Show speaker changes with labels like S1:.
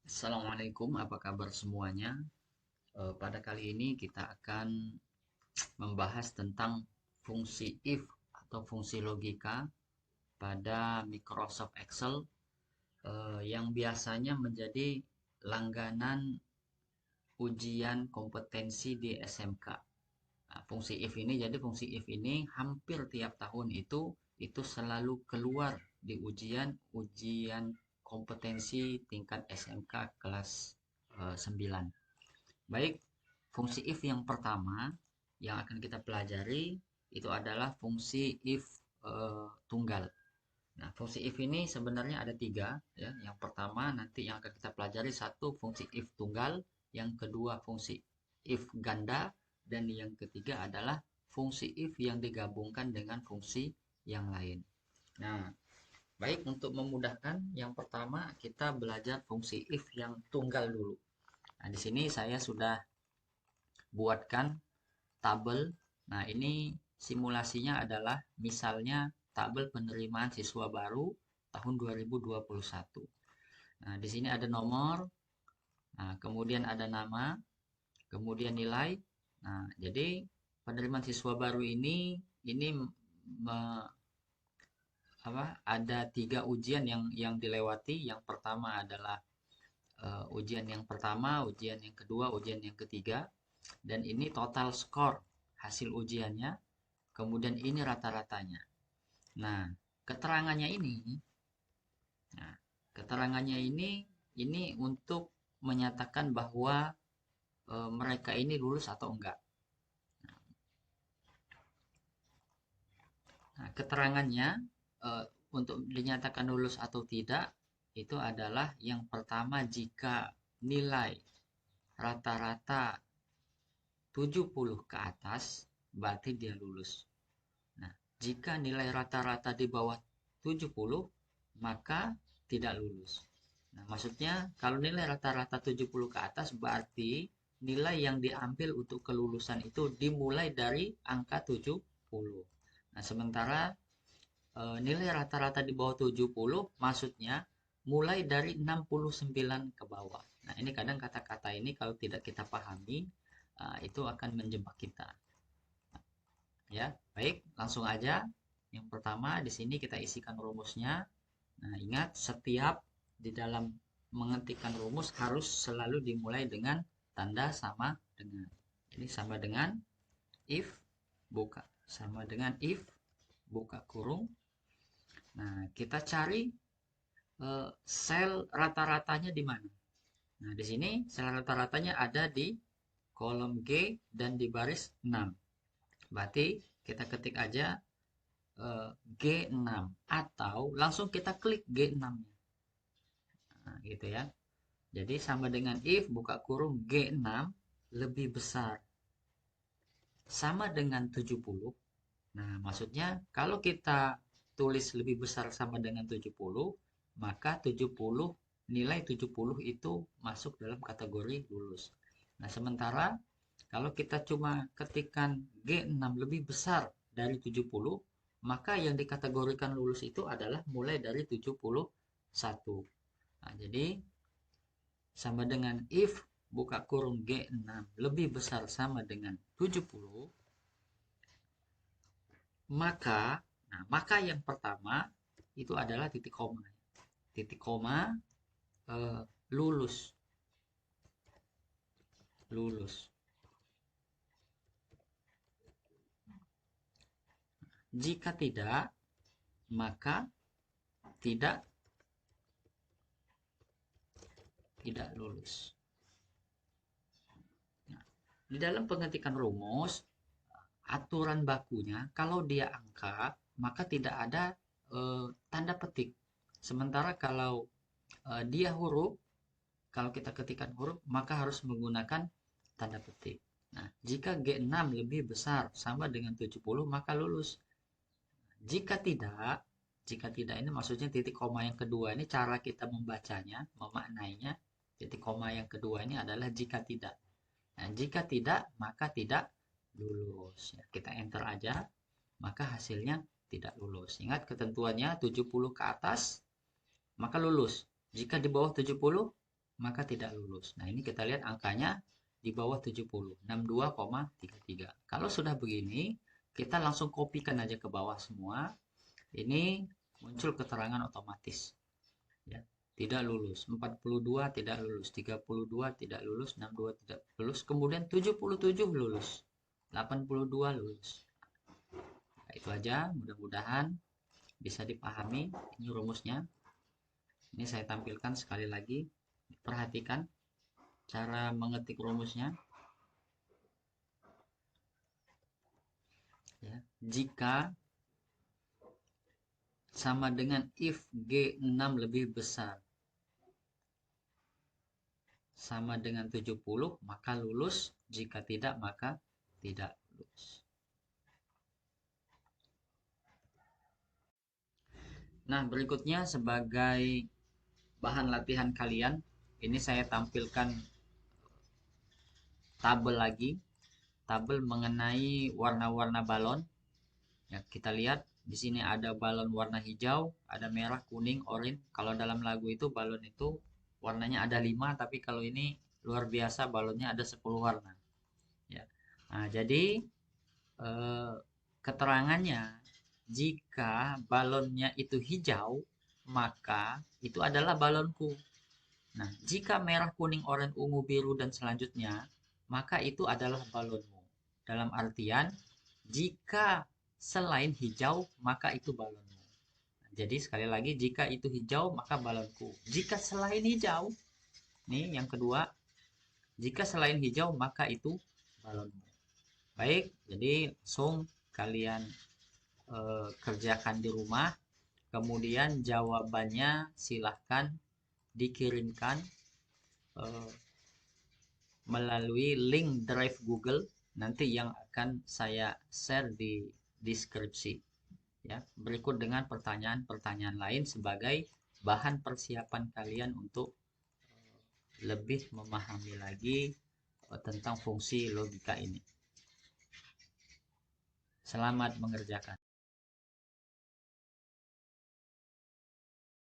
S1: Assalamualaikum, apa kabar semuanya? Pada kali ini kita akan membahas tentang fungsi if atau fungsi logika pada Microsoft Excel yang biasanya menjadi langganan ujian kompetensi di SMK. Nah, fungsi if ini jadi fungsi if ini hampir tiap tahun itu selalu keluar di ujian kompetensi tingkat SMK kelas 9. Baik, fungsi if yang pertama yang akan kita pelajari itu adalah fungsi if tunggal. Nah, fungsi if ini sebenarnya ada tiga, ya. Yang pertama nanti yang akan kita pelajari satu fungsi if tunggal, yang kedua fungsi if ganda, dan yang ketiga adalah fungsi if yang digabungkan dengan fungsi yang lain. Nah, baik untuk memudahkan, yang pertama kita belajar fungsi if yang tunggal dulu. Nah, di sini saya sudah buatkan tabel. Nah, ini simulasinya adalah misalnya tabel penerimaan siswa baru tahun 2021. Nah, di sini ada nomor, nah, kemudian ada nama, kemudian nilai. Nah, jadi penerimaan siswa baru ini me- ada tiga ujian yang dilewati. Yang pertama adalah ujian yang pertama, ujian yang kedua, ujian yang ketiga. Dan ini total skor hasil ujiannya, kemudian ini rata-ratanya. Nah, keterangannya ini, nah, keterangannya ini untuk menyatakan bahwa mereka ini lulus atau enggak. Nah, keterangannya untuk dinyatakan lulus atau tidak itu adalah yang pertama jika nilai rata-rata 70 ke atas berarti dia lulus. Nah, jika nilai rata-rata di bawah 70 maka tidak lulus. Nah, maksudnya kalau nilai rata-rata 70 ke atas berarti nilai yang diambil untuk kelulusan itu dimulai dari angka 70. Nah, sementara nilai rata-rata di bawah 70 maksudnya mulai dari 69 ke bawah. Nah, ini kadang kata-kata ini kalau tidak kita pahami itu akan menjebak kita. Ya, baik, langsung aja. Yang pertama di sini kita isikan rumusnya. Nah, ingat setiap di dalam mengetikkan rumus harus selalu dimulai dengan tanda sama dengan. Jadi sama dengan if buka sama dengan if buka kurung. Nah, kita cari sel rata-ratanya di mana. Nah, di sini sel rata-ratanya ada di kolom G dan di baris 6. Berarti kita ketik aja G6 atau langsung kita klik G6-nya. Nah, gitu ya. Jadi sama dengan if buka kurung G6 lebih besar sama dengan 70. Nah, maksudnya kalau kita tulis lebih besar sama dengan 70, maka 70 nilai 70 itu masuk dalam kategori lulus. Nah, sementara kalau kita cuma ketikkan G6 lebih besar dari 70, maka yang dikategorikan lulus itu adalah mulai dari 71. Nah, jadi sama dengan if buka kurung G6 lebih besar sama dengan 70, maka maka yang pertama itu adalah titik koma. Titik koma lulus. Lulus. Jika tidak, maka tidak tidak lulus. Nah, di dalam pengetikan rumus, aturan bakunya kalau dia angka maka tidak ada tanda petik. Sementara kalau dia huruf, kalau kita ketikkan huruf maka harus menggunakan tanda petik. Nah, jika G6 lebih besar sama dengan 70 maka lulus. Jika tidak ini maksudnya titik koma yang kedua ini cara kita membacanya, memaknainya. Titik koma yang kedua ini adalah jika tidak. Nah, jika tidak, maka tidak lulus. Ya, kita enter aja, maka hasilnya tidak lulus. Ingat ketentuannya 70 ke atas, maka lulus. Jika di bawah 70, maka tidak lulus. Nah, ini kita lihat angkanya di bawah 70, 62,33. Kalau sudah begini, kita langsung kopikan aja ke bawah semua. Ini muncul keterangan otomatis. Ya, tidak lulus. 42 tidak lulus, 32 tidak lulus, 62 tidak lulus, kemudian 77 lulus, 82 lulus. Nah, itu aja, mudah-mudahan bisa dipahami. Ini rumusnya. Ini saya tampilkan sekali lagi. Perhatikan cara mengetik rumusnya. Ya, jika sama dengan if G6 lebih besar sama dengan 70, maka lulus. Jika tidak, maka tidak lulus. Nah, berikutnya sebagai bahan latihan kalian, ini saya tampilkan tabel lagi, tabel mengenai warna-warna balon. Ya, kita lihat di sini ada balon warna hijau, ada merah, kuning, oranye. Kalau dalam lagu itu balon itu warnanya ada 5, tapi kalau ini luar biasa, balonnya ada 10 warna. Ya. Nah, jadi keterangannya, jika balonnya itu hijau, maka itu adalah balonku. Nah, jika merah, kuning, oranye, ungu, biru, dan selanjutnya, maka itu adalah balonmu. Dalam artian, jika selain hijau, maka itu balonmu. Jadi sekali lagi, jika itu hijau, maka balonku. Jika selain hijau, nih yang kedua, jika selain hijau, maka itu balonmu. Baik, jadi langsung kalian kerjakan di rumah. Kemudian jawabannya silahkan dikirimkan melalui link drive Google nanti yang akan saya share di deskripsi. Ya, berikut dengan pertanyaan-pertanyaan lain sebagai bahan persiapan kalian untuk lebih memahami lagi tentang fungsi logika ini. Selamat mengerjakan.